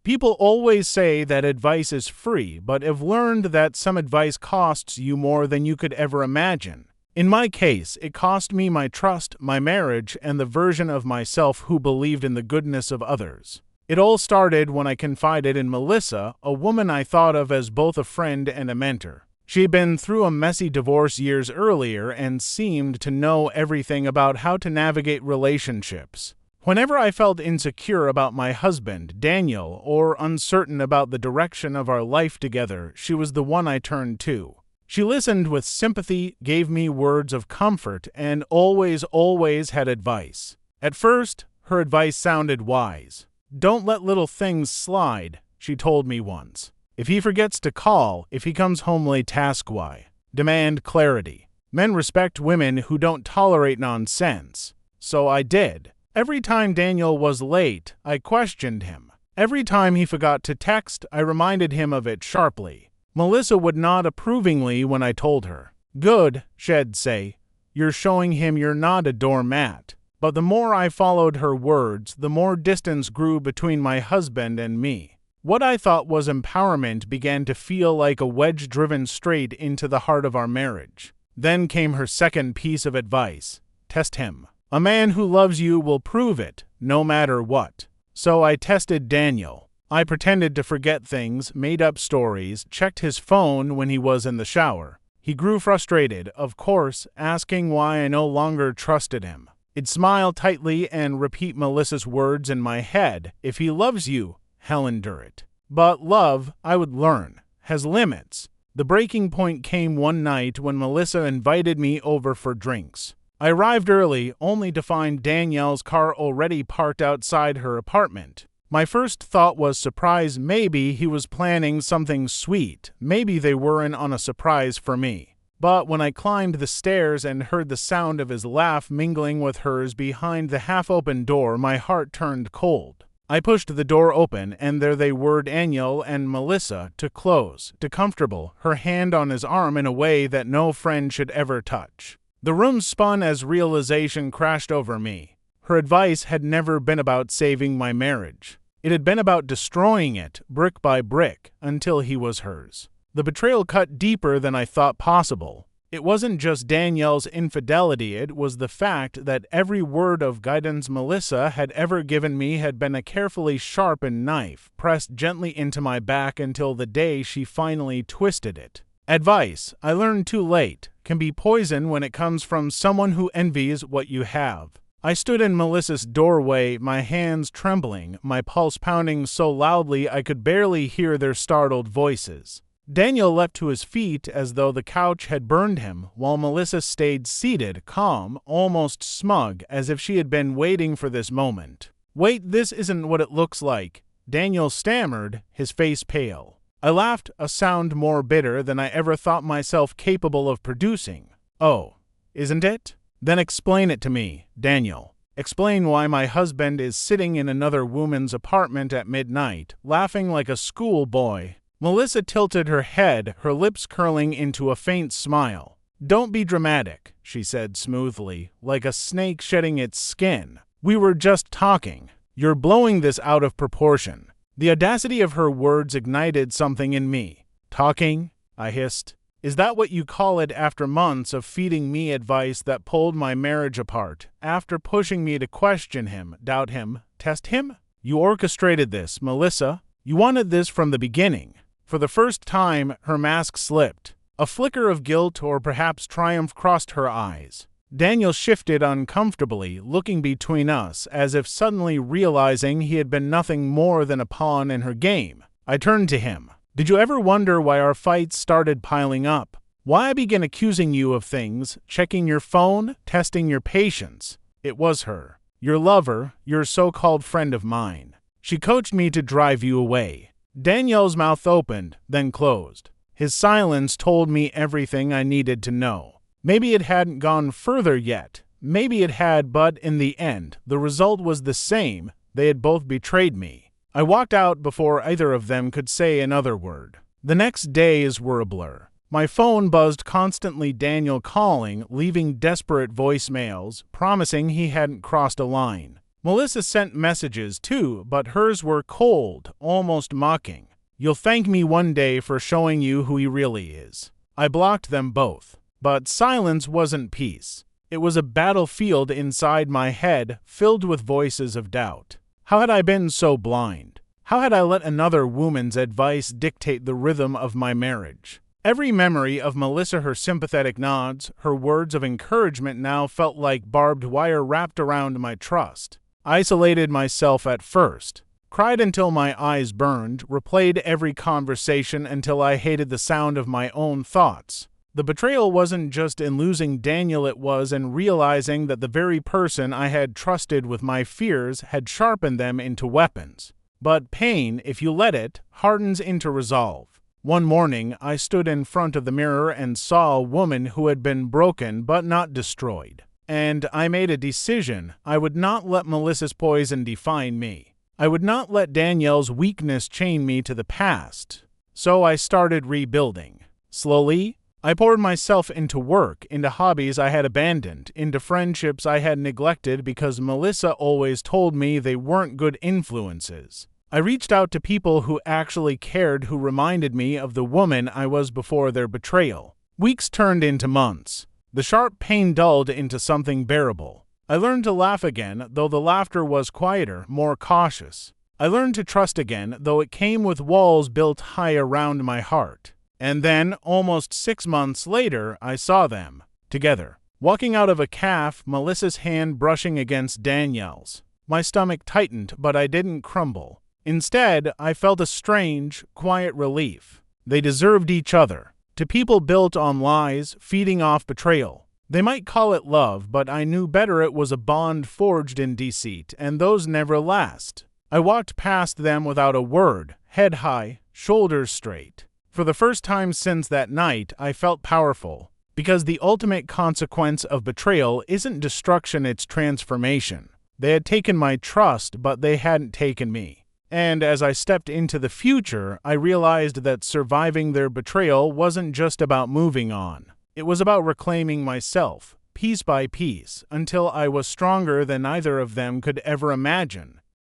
People always say that advice is free, but have learned that some advice costs you more than you could ever imagine. In my case, it cost me my trust, my marriage, and the version of myself who believed in the goodness of others. It all started when I confided in Melissa, a woman I thought of as both a friend and a mentor. She had been through a messy divorce years earlier and seemed to know everything about how to navigate relationships. Whenever I felt insecure about my husband, Daniel, or uncertain about the direction of our life together, she was the one I turned to. She listened with sympathy, gave me words of comfort, and always had advice. At first, her advice sounded wise. "Don't let little things slide," she told me once. "If he forgets to call, if he comes home late, ask why. Demand clarity. Men respect women who don't tolerate nonsense." So I did. Every time Daniel was late, I questioned him. Every time he forgot to text, I reminded him of it sharply. Melissa would nod approvingly when I told her. "Good," she'd say. "You're showing him you're not a doormat." But the more I followed her words, the more distance grew between my husband and me. What I thought was empowerment began to feel like a wedge driven straight into the heart of our marriage. Then came her second piece of advice. Test him. A man who loves you will prove it, no matter what. So I tested Daniel. I pretended to forget things, made up stories, checked his phone when he was in the shower. He grew frustrated, of course, asking why I no longer trusted him. I'd smile tightly and repeat Melissa's words in my head. If he loves you, he'll endure it. But love, I would learn, has limits. The breaking point came one night when Melissa invited me over for drinks. I arrived early, only to find Danielle's car already parked outside her apartment. My first thought was surprise. Maybe he was planning something sweet. Maybe they weren't on a surprise for me. But when I climbed the stairs and heard the sound of his laugh mingling with hers behind the half-open door, my heart turned cold. I pushed the door open, and there they were, Daniel and Melissa, too close, too comfortable, her hand on his arm in a way that no friend should ever touch. The room spun as realization crashed over me. Her advice had never been about saving my marriage. It had been about destroying it, brick by brick, until he was hers. The betrayal cut deeper than I thought possible. It wasn't just Danielle's infidelity, it was the fact that every word of guidance Melissa had ever given me had been a carefully sharpened knife, pressed gently into my back until the day she finally twisted it. Advice, I learned too late, can be poison when it comes from someone who envies what you have. I stood in Melissa's doorway, my hands trembling, my pulse pounding so loudly I could barely hear their startled voices. Daniel leapt to his feet as though the couch had burned him, while Melissa stayed seated, calm, almost smug, as if she had been waiting for this moment. "Wait, this isn't what it looks like," Daniel stammered, his face pale. I laughed, a sound more bitter than I ever thought myself capable of producing. "Oh, isn't it? Then explain it to me, Daniel. Explain why my husband is sitting in another woman's apartment at midnight, laughing like a schoolboy." Melissa tilted her head, her lips curling into a faint smile. "Don't be dramatic," she said smoothly, like a snake shedding its skin. "We were just talking. You're blowing this out of proportion." The audacity of her words ignited something in me. "Talking?" I hissed. "Is that what you call it after months of feeding me advice that pulled my marriage apart, after pushing me to question him, doubt him, test him? You orchestrated this, Melissa. You wanted this from the beginning." For the first time, her mask slipped. A flicker of guilt or perhaps triumph crossed her eyes. Daniel shifted uncomfortably, looking between us, as if suddenly realizing he had been nothing more than a pawn in her game. I turned to him. "Did you ever wonder why our fights started piling up? Why I began accusing you of things, checking your phone, testing your patience? It was her. Your lover, your so-called friend of mine. She coached me to drive you away." Daniel's mouth opened, then closed. His silence told me everything I needed to know. Maybe it hadn't gone further yet. Maybe it had, but in the end, the result was the same. They had both betrayed me. I walked out before either of them could say another word. The next days were a blur. My phone buzzed constantly, Daniel calling, leaving desperate voicemails, promising he hadn't crossed a line. Melissa sent messages too, but hers were cold, almost mocking. "You'll thank me one day for showing you who he really is." I blocked them both. But silence wasn't peace. It was a battlefield inside my head, filled with voices of doubt. How had I been so blind? How had I let another woman's advice dictate the rhythm of my marriage? Every memory of Melissa, her sympathetic nods, her words of encouragement now felt like barbed wire wrapped around my trust. I isolated myself at first, cried until my eyes burned, replayed every conversation until I hated the sound of my own thoughts. The betrayal wasn't just in losing Daniel, it was in realizing that the very person I had trusted with my fears had sharpened them into weapons. But pain, if you let it, hardens into resolve. One morning, I stood in front of the mirror and saw a woman who had been broken but not destroyed. And I made a decision. I would not let Melissa's poison define me. I would not let Danielle's weakness chain me to the past. So I started rebuilding. Slowly, I poured myself into work, into hobbies I had abandoned, into friendships I had neglected because Melissa always told me they weren't good influences. I reached out to people who actually cared, who reminded me of the woman I was before their betrayal. Weeks turned into months. The sharp pain dulled into something bearable. I learned to laugh again, though the laughter was quieter, more cautious. I learned to trust again, though it came with walls built high around my heart. And then, almost 6 months later, I saw them, together, walking out of a cafe, Melissa's hand brushing against Danielle's. My stomach tightened, but I didn't crumble. Instead, I felt a strange, quiet relief. They deserved each other. To people built on lies, feeding off betrayal. They might call it love, but I knew better. It was a bond forged in deceit, and those never last. I walked past them without a word, head high, shoulders straight. For the first time since that night, I felt powerful, because the ultimate consequence of betrayal isn't destruction, it's transformation. They had taken my trust, but they hadn't taken me. And as I stepped into the future, I realized that surviving their betrayal wasn't just about moving on. It was about reclaiming myself, piece by piece, until I was stronger than either of them could ever imagine.